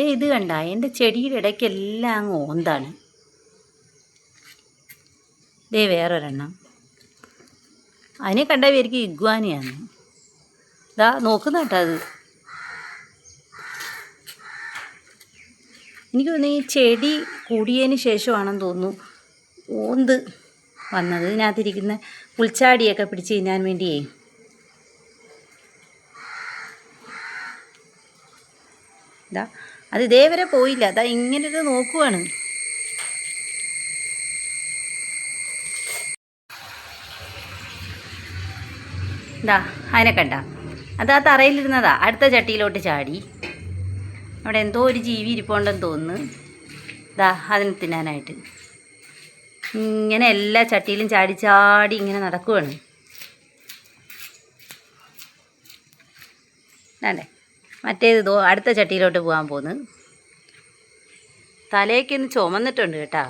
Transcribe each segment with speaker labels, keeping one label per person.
Speaker 1: ഇത് കണ്ട എൻ്റെ ചെടിയുടെ ഇടയ്ക്കെല്ലാം അങ്ങ് ഓന്താണ്. വേറൊരെണ്ണം. അതിനെ കണ്ട പേർക്ക് ഇഗ്വാനിയാണ്. ഇതാ നോക്കുന്ന കേട്ടോ അത്. എനിക്ക് തോന്നുന്നു ഈ ചെടി കൂടിയതിന് ശേഷമാണെന്ന് തോന്നുന്നു ഓന്ത് വന്നത്. ഇതിനകത്തിരിക്കുന്ന പുൽച്ചാടിയൊക്കെ പിടിച്ച് തിന്നാൻ വേണ്ടിയേ. ഇതാ അത് ഇതേവരെ പോയില്ല. അതാ ഇങ്ങനൊരു നോക്കുവാണ്. ഇതാ അതിനെ കണ്ട. അതാ തറയിലിരുന്നതാ അടുത്ത ചട്ടിയിലോട്ട് ചാടി. അവിടെ എന്തോ ഒരു ജീവി ഇരിപ്പുണ്ടെന്ന് തോന്നുന്നു. ഇതാ അതിനെ തിന്നാനായിട്ട് ഇങ്ങനെ എല്ലാ ചട്ടിയിലും ചാടി ചാടി ഇങ്ങനെ നടക്കുവാണ്. അല്ലേ മറ്റേത് അടുത്ത ചട്ടിയിലോട്ട് പോകാൻ പോന്ന്. തലയൊക്കെ ചുമന്നിട്ടുണ്ട് കേട്ടാ.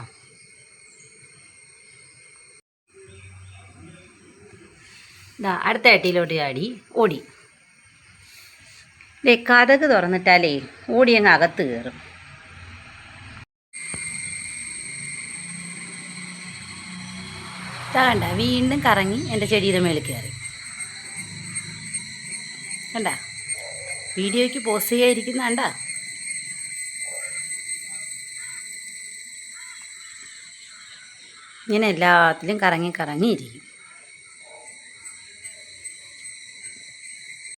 Speaker 1: ഇതാ അടുത്ത ചട്ടിയിലോട്ട് ചാടി ഓടി. കതക് തുറന്നിട്ടാലേ ഓടി അങ്ങ് അകത്ത് കയറും. കണ്ട വീണ്ടും കറങ്ങി എൻ്റെ ചെടിയുടെ മേളിൽ കയറി. കണ്ട വീഡിയോയ്ക്ക് പോസ്റ്റ് ചെയ്യാതിരിക്കുന്ന കണ്ട. ഇങ്ങനെ എല്ലാത്തിലും കറങ്ങിയിരിക്കും.